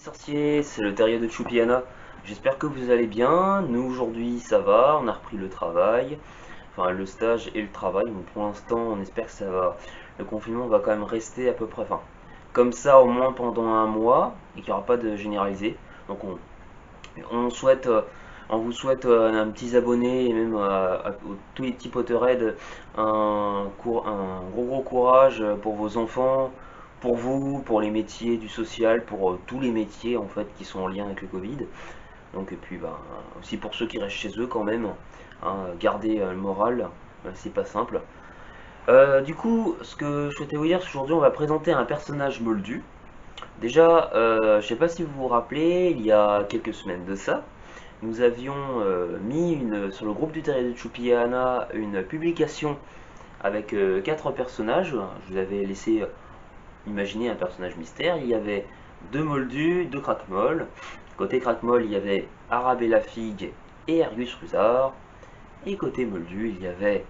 petits sorciers, c'est le terrier de Choupiana. J'espère que vous allez bien. Nous aujourd'hui ça va, on a repris le travail, enfin le stage et le travail. Donc pour l'instant on espère que ça va. Le confinement va quand même rester à peu près, enfin comme ça au moins pendant un mois et qu'il n'y aura pas de généralisé. Donc on souhaite, on vous souhaite un petit abonné et même à tous les petits Potterheads un gros courage pour vos enfants, pour vous, pour les métiers du social, pour tous les métiers en fait qui sont en lien avec le Covid. Donc et puis bah, aussi pour ceux qui restent chez eux quand même, hein, garder le moral, c'est pas simple. Du coup, ce que je souhaitais vous dire, c'est qu'aujourd'hui on va présenter un personnage moldu. Déjà, je sais pas si vous vous rappelez, il y a quelques semaines de ça, nous avions mis sur le groupe du Terrier de Choupiana une publication avec 4 personnages. Je vous avais laissé imaginer un personnage mystère. Il y avait 2 moldus, 2 craquemolles. Côté craquemolle, il y avait Arabella Figue et Ergus Rusard. Et côté moldu, il y avait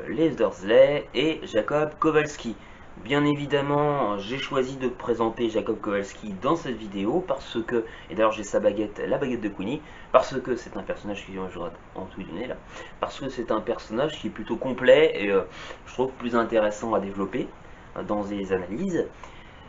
les Dursley et Jacob Kowalski. Bien évidemment, j'ai choisi de présenter Jacob Kowalski dans cette vidéo parce que, et d'ailleurs j'ai sa baguette, la baguette de Queenie, parce que c'est un personnage qui vient en tout du nez là, parce que c'est un personnage qui est plutôt complet et je trouve plus intéressant à développer dans les analyses.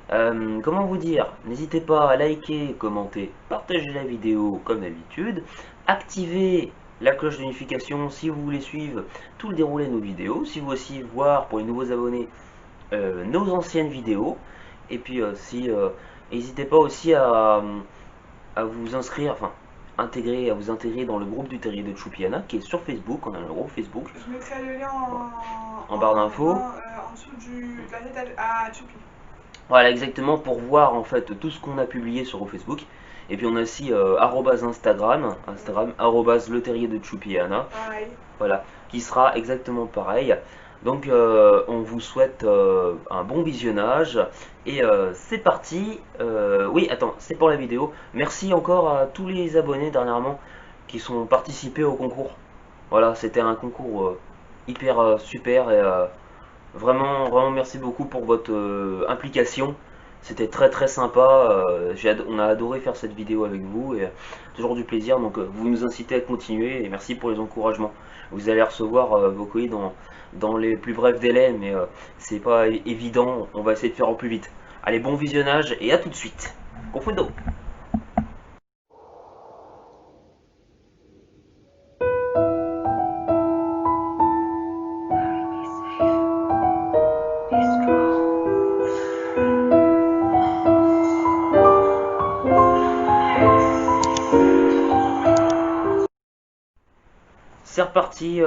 Comment vous dire? N'hésitez pas à liker, commenter, partager la vidéo comme d'habitude, activer la cloche de notification si vous voulez suivre tout le déroulé de nos vidéos, si vous aussi voir pour les nouveaux abonnés nos anciennes vidéos, et puis si n'hésitez pas aussi à vous inscrire, enfin à vous intégrer dans le groupe du Terrier de Choupiana qui est sur Facebook. On a un groupe Facebook Je mettrai le lien en barre d'infos. en dessous de la tête à Choupi. Voilà, exactement, pour voir en fait tout ce qu'on a publié sur Facebook. Et puis on a aussi Instagram, le terrier de Choupiana, Pareil. voilà, qui sera exactement pareil. Donc on vous souhaite un bon visionnage et c'est parti. Oui, attends, c'est pour la vidéo. Merci encore à tous les abonnés dernièrement qui sont participés au concours. Voilà, c'était un concours hyper super et vraiment merci beaucoup pour votre implication. C'était très sympa. On a adoré faire cette vidéo avec vous et toujours du plaisir. Donc vous nous incitez à continuer et merci pour les encouragements. Vous allez recevoir vos colis dans les plus brefs délais, mais c'est pas évident. On va essayer de faire au plus vite. Allez, bon visionnage et à tout de suite. Confundo. C'est reparti,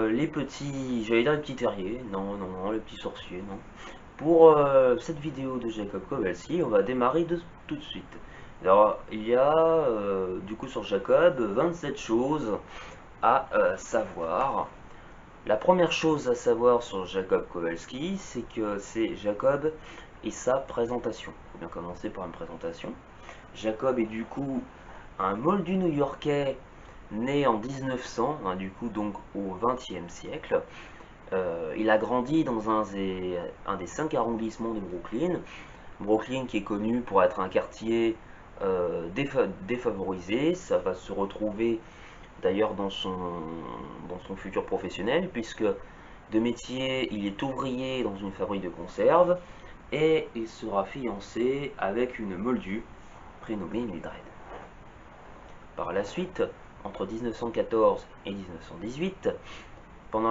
les petits, j'allais dire les petits terriers, non, les petits sorciers, non. Pour cette vidéo de Jacob Kowalski, on va démarrer tout de suite. Alors, il y a du coup sur Jacob 27 choses à savoir. La première chose à savoir sur Jacob Kowalski, c'est que c'est Jacob et sa présentation. Il faut bien commencer par une présentation. Jacob est du coup un moldu new-yorkais né en 1900, hein, du coup donc au XXe siècle. Il a grandi dans un des 5 arrondissements de Brooklyn. Brooklyn qui est connu pour être un quartier défavorisé. Ça va se retrouver d'ailleurs dans son futur professionnel, puisque de métier, il est ouvrier dans une fabrique de conserve et il sera fiancé avec une moldue prénommée Mildred. Par la suite, entre 1914 et 1918, lors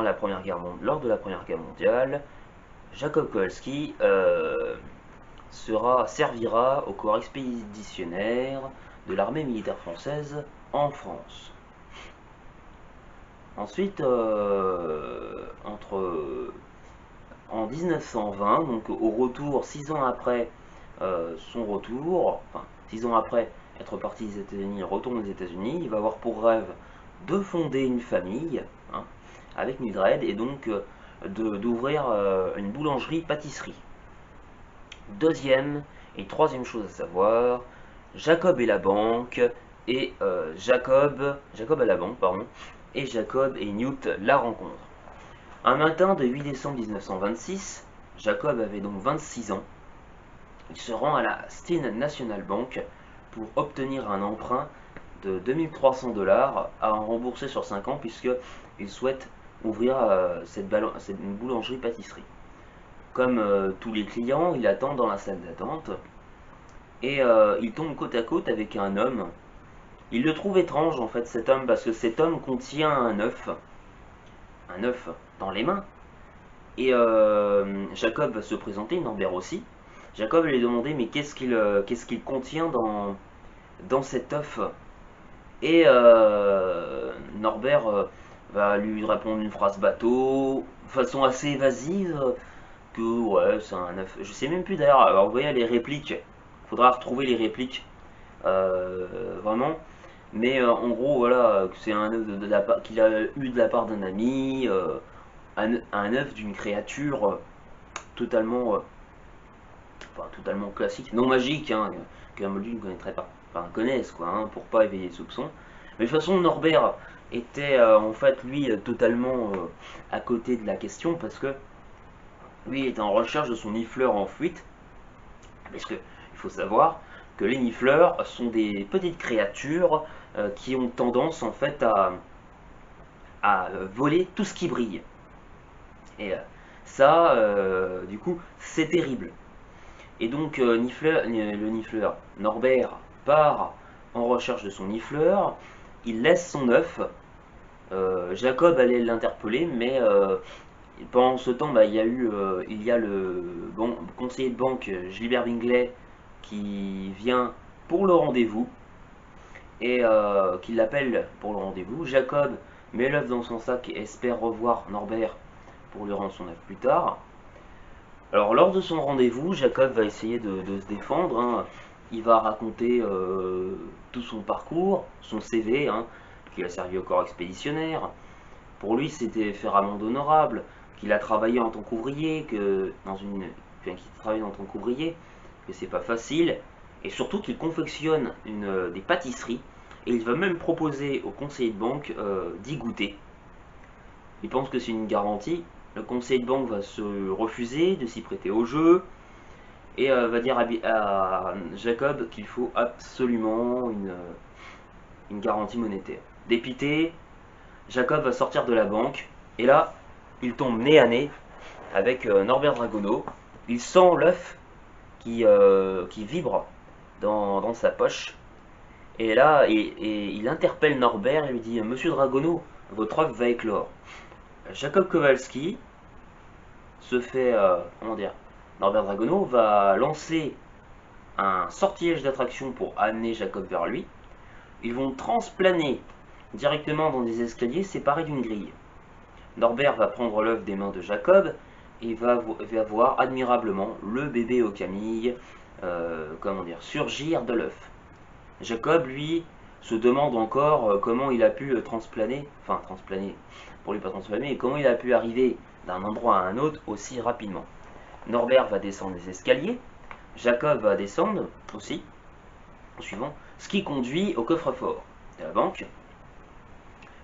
de la Première Guerre mondiale, Jacob Kowalski servira au corps expéditionnaire de l'armée militaire française en France. Ensuite, en 1920, donc au retour, 6 ans après son retour, enfin 6 ans après être parti des États-Unis, il retourne aux États-Unis, il va avoir pour rêve de fonder une famille, hein, avec Mildred et donc d'ouvrir une boulangerie-pâtisserie. Deuxième et troisième chose à savoir, Jacob et la banque et Jacob à la banque, pardon, et Jacob et Newt la rencontrent. Un matin de 8 décembre 1926, Jacob avait donc 26 ans, Il se rend à la State National Bank pour obtenir un emprunt de 2300 $ à rembourser sur 5 ans puisqu'il souhaite ouvrir cette boulangerie-pâtisserie. Comme tous les clients, il attend dans la salle d'attente et il tombe côte à côte avec un homme. Il le trouve étrange en fait cet homme parce que cet homme contient un œuf dans les mains. Et Jacob va se présenter, Norbert aussi. Jacob lui demandait mais qu'est-ce qu'il contient dans cet œuf. Et Norbert va lui répondre une phrase bateau, de façon assez évasive, que ouais c'est un œuf. Je sais même plus d'ailleurs, alors vous voyez les répliques, faudra retrouver les répliques vraiment. Mais en gros voilà, c'est un œuf qu'il a eu de la part d'un ami, un œuf d'une créature totalement, totalement classique, non magique, hein, que Moldu ne connaîtrait pas, enfin connaissent quoi, hein, pour pas éveiller le soupçon. Mais de toute façon, Norbert était en fait lui totalement à côté de la question parce que lui il était en recherche de son nifleur en fuite. Parce que il faut savoir que les nifleurs sont des petites créatures qui ont tendance en fait à voler tout ce qui brille. Et ça, du coup, c'est terrible. Et donc, le nifleur, Norbert, part en recherche de son nifleur. Il laisse son œuf. Jacob allait l'interpeller, mais pendant ce temps, bah, il y a le conseiller de banque Gilbert Bingley qui vient pour le rendez-vous et qui l'appelle pour le rendez-vous. Jacob met l'œuf dans son sac et espère revoir Norbert pour lui rendre son œuf plus tard. Alors lors de son rendez-vous, Jacob va essayer de se défendre, hein. Il va raconter tout son parcours, son CV, hein, qu'il a servi au corps expéditionnaire. Pour lui, c'était faire amende honorable, qu'il a travaillé en tant qu'ouvrier, que c'est pas facile, et surtout qu'il confectionne des pâtisseries, et il va même proposer au conseiller de banque d'y goûter. Il pense que c'est une garantie. Le conseiller de banque va se refuser de s'y prêter au jeu et va dire à Jacob qu'il faut absolument une garantie monétaire. Dépité, Jacob va sortir de la banque et là, il tombe nez à nez avec Norbert Dragono. Il sent l'œuf qui vibre dans sa poche. Et là, il interpelle Norbert et lui dit « Monsieur Dragono, votre œuf va éclore ». Jacob Kowalski se fait, comment dire, Norbert Dragono va lancer un sortilège d'attraction pour amener Jacob vers lui. Ils vont transplaner directement dans des escaliers séparés d'une grille. Norbert va prendre l'œuf des mains de Jacob et va voir admirablement le bébé aux camilles, comment dire, surgir de l'œuf. Jacob, lui, se demande encore comment il a pu transplaner, pour lui pas transplaner, mais comment il a pu arriver d'un endroit à un autre aussi rapidement. Norbert va descendre les escaliers, Jacob va descendre aussi, en suivant, ce qui conduit au coffre-fort de la banque.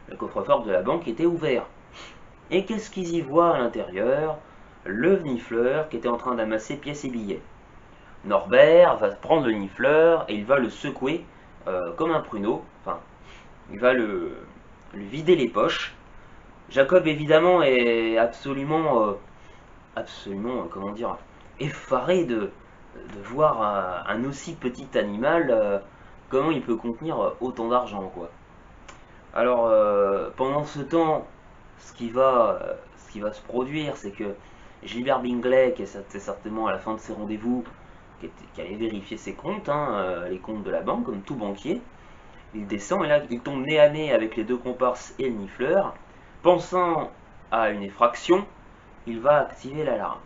Le coffre-fort de la banque était ouvert. Et qu'est-ce qu'ils y voient à l'intérieur? Le nifleur qui était en train d'amasser pièces et billets. Norbert va prendre le nifleur et il va le secouer comme un pruneau. Enfin, il va lui vider les poches. Jacob évidemment est absolument, comment dire, effaré de voir un aussi petit animal. Comment il peut contenir autant d'argent, quoi. Alors pendant ce temps, ce qui va se produire, c'est que Gilbert Bingley, qui était certainement à la fin de ses rendez-vous, qui allait vérifier ses comptes, hein, les comptes de la banque, comme tout banquier, il descend et là il tombe nez à nez avec les deux comparses et le nifleur. Pensant à une effraction, il va activer l'alarme.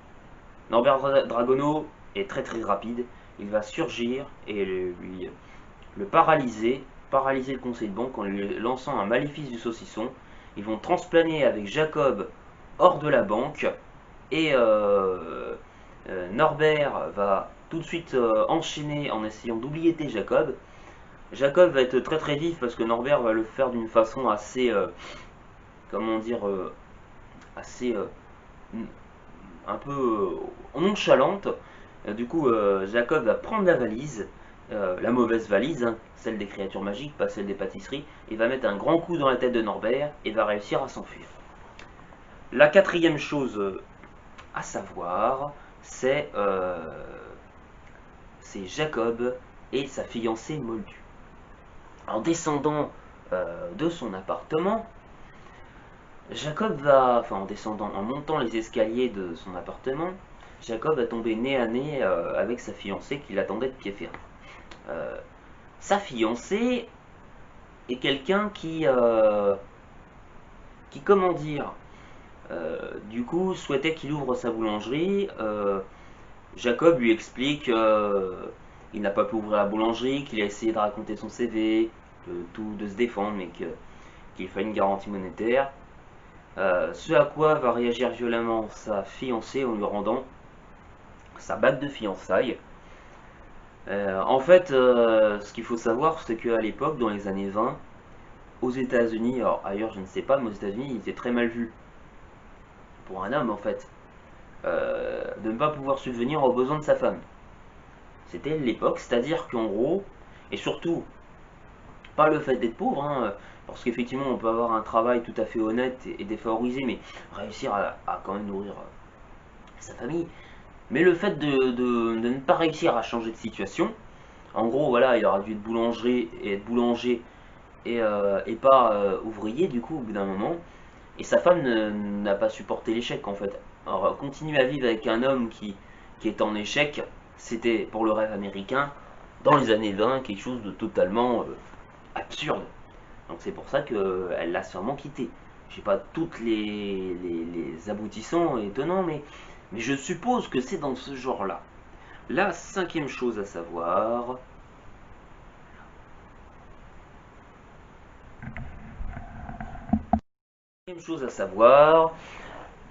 Norbert Dragono est très très rapide, il va surgir et le paralyser le conseil de banque en lui lançant un maléfice du saucisson. Ils vont transplaner avec Jacob hors de la banque et Norbert va tout de suite enchaîner en essayant d'oublier Jacob. Jacob va être très très vif parce que Norbert va le faire d'une façon assez, comment dire, assez un peu nonchalante. Du coup, Jacob va prendre la valise, la mauvaise valise, hein, celle des créatures magiques, pas celle des pâtisseries, et va mettre un grand coup dans la tête de Norbert et va réussir à s'enfuir. La quatrième chose à savoir, c'est Jacob et sa fiancée Moldu. En descendant de son appartement, en montant les escaliers de son appartement, Jacob va tomber nez à nez avec sa fiancée qui l'attendait de pied ferme. Euh, Sa fiancée est quelqu'un qui, comment dire, du coup, souhaitait qu'il ouvre sa boulangerie. Jacob lui explique qu'il n'a pas pu ouvrir la boulangerie, qu'il a essayé de raconter son CV, de se défendre, mais qu'il fallait une garantie monétaire. Ce à quoi va réagir violemment sa fiancée en lui rendant sa bague de fiançailles. En fait, ce qu'il faut savoir, c'est qu'à l'époque, dans les années 20, aux États-Unis, alors ailleurs je ne sais pas, mais aux États-Unis, il était très mal vu pour un homme en fait, de ne pas pouvoir subvenir aux besoins de sa femme. C'était l'époque, c'est-à-dire qu'en gros, et surtout, pas le fait d'être pauvre, hein, parce qu'effectivement on peut avoir un travail tout à fait honnête et défavorisé, mais réussir à quand même nourrir sa famille. Mais le fait de ne pas réussir à changer de situation, en gros voilà, il aurait dû être boulangerie et être boulanger et pas ouvrier du coup au bout d'un moment. Et sa femme n'a pas supporté l'échec en fait. Alors continuer à vivre avec un homme qui est en échec, c'était pour le rêve américain, dans les années 20, quelque chose de totalement absurde. Donc c'est pour ça qu'elle l'a sûrement quitté. Je sais pas toutes les aboutissants étonnants, mais je suppose que c'est dans ce genre-là. La cinquième chose à savoir,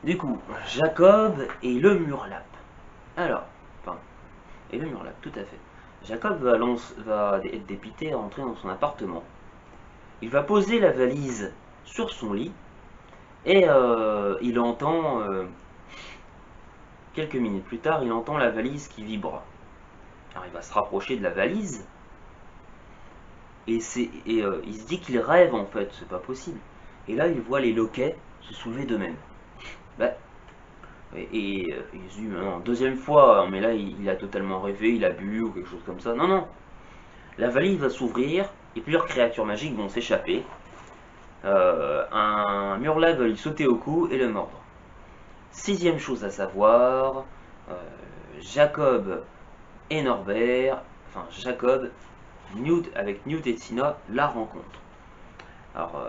du coup, Jacob et le Murlap. Alors, enfin, et le Murlap, tout à fait. Jacob va être dépité à entrer dans son appartement. Il va poser la valise sur son lit et il entend, quelques minutes plus tard, il entend la valise qui vibre. Alors il va se rapprocher de la valise et il se dit qu'il rêve en fait, c'est pas possible. Et là il voit les loquets se soulever d'eux-mêmes. Bah, il se dit, non, deuxième fois, mais là il a totalement rêvé, il a bu ou quelque chose comme ça. Non, non, la valise va s'ouvrir et plusieurs créatures magiques vont s'échapper. Un Murla va lui sauter au cou et le mordre. Sixième chose à savoir, euh, Jacob et Norbert, enfin Jacob, avec Newt et Tina, la rencontre. Alors,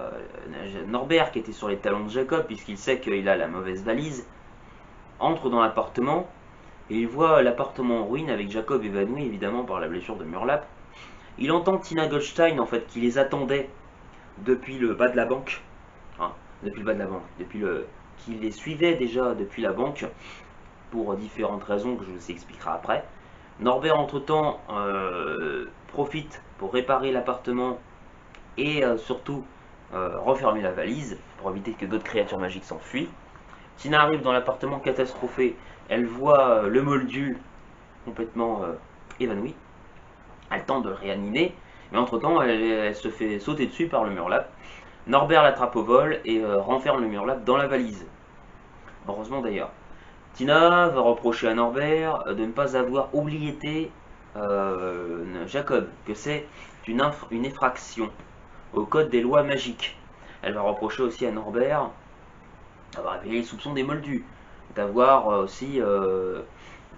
Norbert, qui était sur les talons de Jacob, puisqu'il sait qu'il a la mauvaise valise, entre dans l'appartement et il voit l'appartement en ruine avec Jacob évanoui évidemment par la blessure de Murlap. Il entend Tina Goldstein en fait qui les attendait depuis le bas de la banque, hein, depuis le bas de la banque, qui les suivait déjà depuis la banque pour différentes raisons que je vous expliquerai après. Norbert entre-temps profite pour réparer l'appartement et surtout refermer la valise pour éviter que d'autres créatures magiques s'enfuient. Tina arrive dans l'appartement catastrophé, elle voit le moldu complètement évanoui, elle tente de le réanimer, mais entre-temps elle se fait sauter dessus par le Murlap. Norbert l'attrape au vol et renferme le Murlap dans la valise. Heureusement d'ailleurs. Tina va reprocher à Norbert de ne pas avoir oublié Jacob, que c'est une effraction au code des lois magiques. Elle va reprocher aussi à Norbert d'avoir révélé les soupçons des Moldus, d'avoir aussi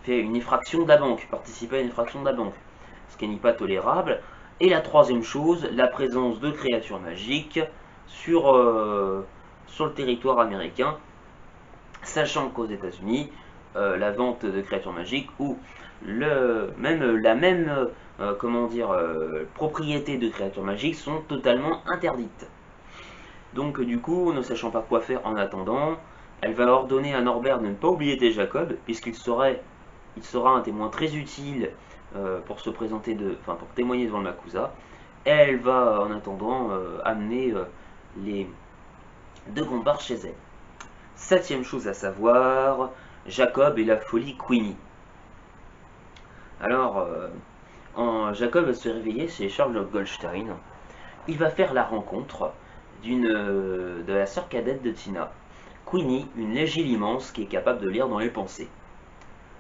fait une effraction de la banque, participé à une effraction de la banque, ce qui n'est pas tolérable. Et la troisième chose, la présence de créatures magiques sur le territoire américain, sachant qu'aux États-Unis, la vente de créatures magiques ou la même propriété de créatures magiques sont totalement interdites. Donc du coup, ne sachant pas quoi faire en attendant, elle va ordonner à Norbert de ne pas oublier Jacob, puisqu'il sera un témoin très utile pour se présenter pour témoigner devant le Makusa. Elle va en attendant amener les deux compars chez elle. Septième chose à savoir, Jacob et la folie Queenie. Alors, Jacob va se réveiller chez Charles Goldstein. Il va faire la rencontre de la sœur cadette de Tina, Queenie, une légile immense qui est capable de lire dans les pensées.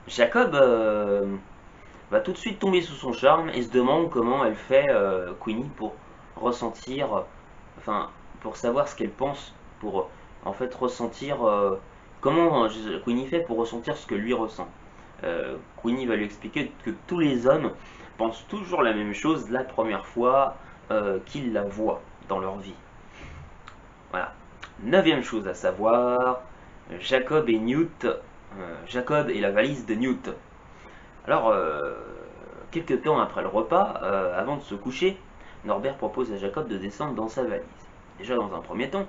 Jacob va tout de suite tomber sous son charme et se demande comment elle fait, Queenie, pour ressentir, enfin, pour savoir ce qu'elle pense, pour en fait ressentir, comment Queenie fait pour ressentir ce que lui ressent. Queenie va lui expliquer que tous les hommes pensent toujours la même chose la première fois qu'ils la voient dans leur vie. Voilà. Neuvième chose à savoir, Jacob et Newt, Jacob et la valise de Newt. Alors, quelques temps après le repas, avant de se coucher, Norbert propose à Jacob de descendre dans sa valise. Déjà dans un premier temps,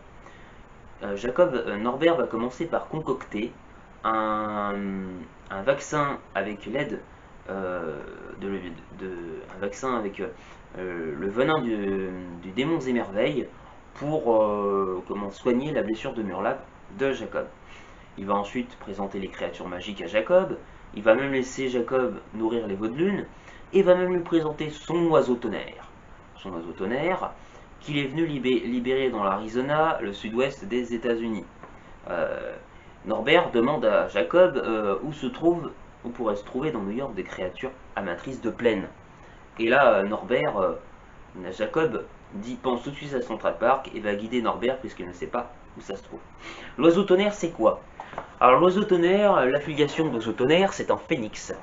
Norbert va commencer par concocter un, un vaccin avec l'aide un vaccin avec le venin du démon Zémerveille pour comment soigner la blessure de Murlac de Jacob. Il va ensuite présenter les créatures magiques à Jacob, il va même laisser Jacob nourrir les veaux de lune, et va même lui présenter son oiseau tonnerre. Son oiseau tonnerre qu'il est venu libérer dans l'Arizona, le sud-ouest des États-Unis. Norbert demande à Jacob où pourraient se trouver dans New York des créatures amatrices de plaine. Et là, Jacob pense tout de suite à Central Park et va guider Norbert puisqu'il ne sait pas où ça se trouve. L'oiseau tonnerre, c'est quoi? Alors l'oiseau tonnerre, l'affiliation de l'oiseau tonnerre, c'est un phénix.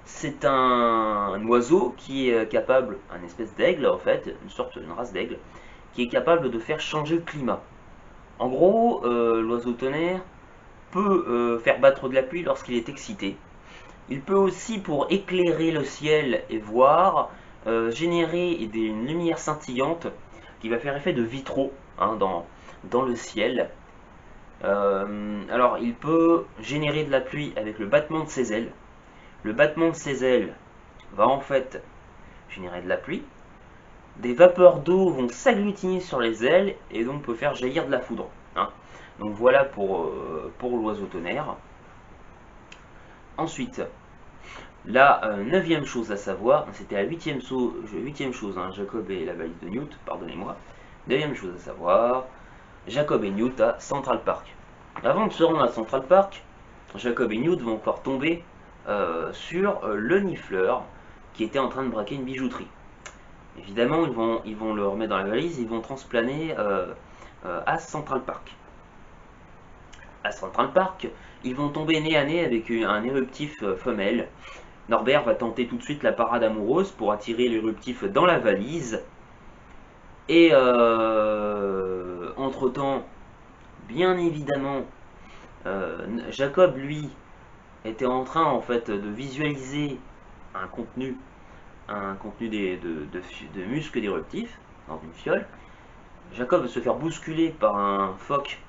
C'est un oiseau qui est capable, un espèce d'aigle en fait, une race d'aigle, qui est capable de faire changer le climat. En gros, l'oiseau tonnerre peut faire battre de la pluie lorsqu'il est excité. Il peut aussi, pour éclairer le ciel et voir, générer une lumière scintillante qui va faire effet de vitraux hein, dans le ciel. Alors, il peut générer de la pluie avec le battement de ses ailes. Le battement de ses ailes va en fait générer de la pluie. Des vapeurs d'eau vont s'agglutiner sur les ailes et donc peut faire jaillir de la foudre. Hein. Donc voilà pour l'oiseau tonnerre. Ensuite, la neuvième chose à savoir, c'était la huitième chose, hein, Jacob et la valise de Newt, pardonnez-moi. Neuvième chose à savoir, Jacob et Newt à Central Park. Avant de se rendre à Central Park, Jacob et Newt vont encore tomber sur le nifleur qui était en train de braquer une bijouterie. Évidemment, ils vont le remettre dans la valise, ils vont transplaner à Central Park. À Central Park, ils vont tomber nez à nez avec un éruptif femelle. Norbert va tenter tout de suite la parade amoureuse pour attirer l'éruptif dans la valise. Et entre-temps, bien évidemment, Jacob, lui, était en train en fait de visualiser un contenu de muscles d'éruptifs dans une fiole. Jacob va se faire bousculer par un phoque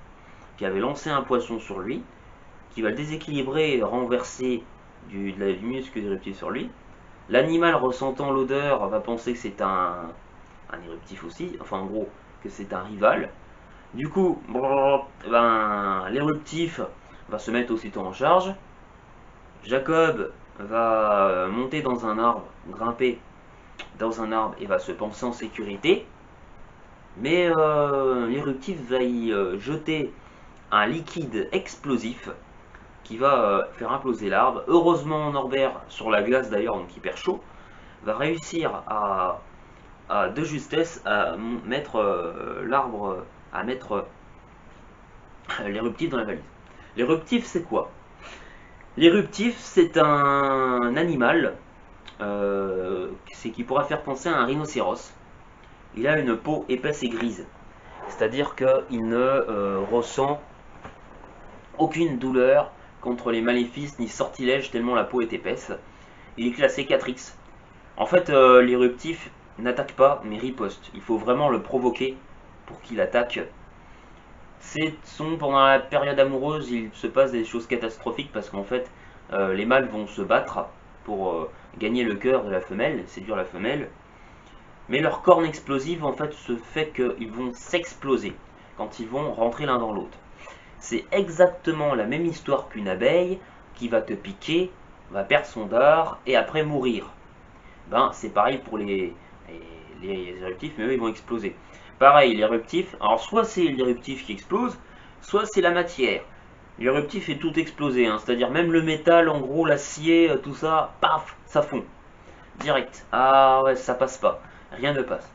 qui avait lancé un poisson sur lui, qui va le déséquilibrer et renverser du muscle d'éruptif sur lui. L'animal, ressentant l'odeur, va penser que c'est un éruptif aussi, enfin en gros que c'est un rival. Du coup, l'éruptif va se mettre aussitôt en charge. Jacob va monter dans un arbre, grimper dans un arbre et va se penser en sécurité. Mais l'éruptif va y jeter un liquide explosif qui va faire imploser l'arbre. Heureusement, Norbert, sur la glace d'ailleurs, donc hyper chaud, va réussir de justesse à mettre l'éruptif dans la valise. L'éruptif, c'est quoi? L'éruptif, c'est un animal qui pourra faire penser à un rhinocéros. Il a une peau épaisse et grise, c'est-à-dire qu'il ne ressent aucune douleur contre les maléfices ni sortilèges tellement la peau est épaisse. Il est classé 4X. En fait, l'éruptif n'attaque pas mais riposte. Il faut vraiment le provoquer pour qu'il attaque. Pendant la période amoureuse, il se passe des choses catastrophiques parce qu'en fait, les mâles vont se battre pour gagner le cœur de la femelle, séduire la femelle. Mais leur corne explosive, en fait, se fait qu'ils vont s'exploser quand ils vont rentrer l'un dans l'autre. C'est exactement la même histoire qu'une abeille qui va te piquer va perdre son dard et après mourir. Ben, c'est pareil pour les éruptifs, mais eux, ils vont exploser. Pareil, l'éruptif, alors soit c'est l'éruptif qui explose, soit c'est la matière. L'éruptif est tout explosé, hein, c'est-à-dire même le métal, en gros, l'acier, tout ça, paf, ça fond. Direct. Ah ouais, ça passe pas. Rien ne passe.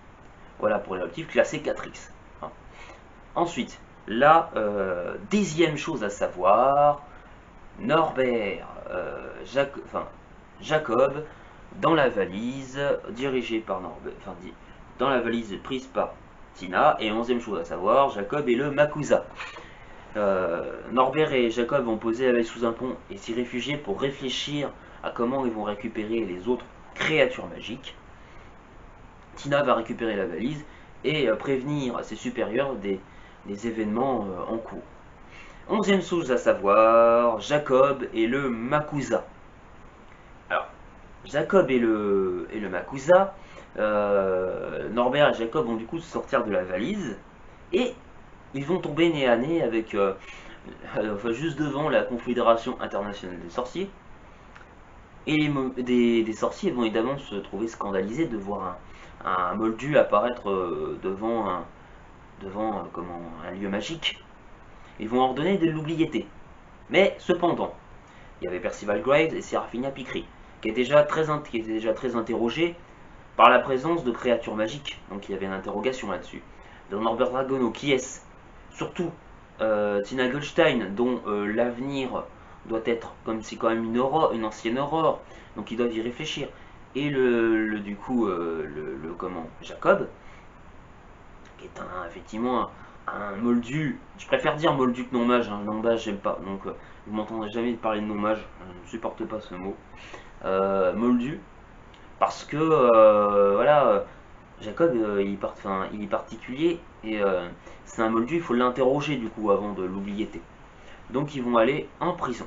Voilà pour l'éruptif classé 4X. Hein. Ensuite, la dixième chose à savoir, Norbert, Jacob, dans la valise dirigée par Norbert, dans la valise prise par Tina, et onzième chose à savoir, Jacob et le Makusa. Norbert et Jacob vont poser la valise sous un pont et s'y réfugier pour réfléchir à comment ils vont récupérer les autres créatures magiques. Tina va récupérer la valise et prévenir ses supérieurs des événements en cours. Onzième chose à savoir, Jacob et le Makusa. Alors, Jacob et le Makusa, Norbert et Jacob vont du coup sortir de la valise et ils vont tomber nez à nez avec, enfin, juste devant la Confédération internationale des sorciers. Et des sorciers vont évidemment se trouver scandalisés de voir un moldu apparaître devant un lieu magique. Ils vont ordonner de l'oubliété. Mais cependant, il y avait Percival Graves et Serafina Picri, qui étaient déjà très interrogés par la présence de créatures magiques. Donc il y avait une interrogation là-dessus. Dans Norbert Dragono, qui est-ce? Surtout Tina Goldstein, dont l'avenir doit être, comme c'est quand même une ancienne aurore, donc ils doivent y réfléchir. Et Jacob, qui est effectivement un moldu, je préfère dire moldu que non-mage, hein, non-mage j'aime pas, donc vous m'entendrez jamais parler de non-mage, je ne supporte pas ce mot. Moldu, parce que voilà, Jacob il est particulier et c'est un moldu, il faut l'interroger du coup avant de l'oublier. Donc ils vont aller en prison.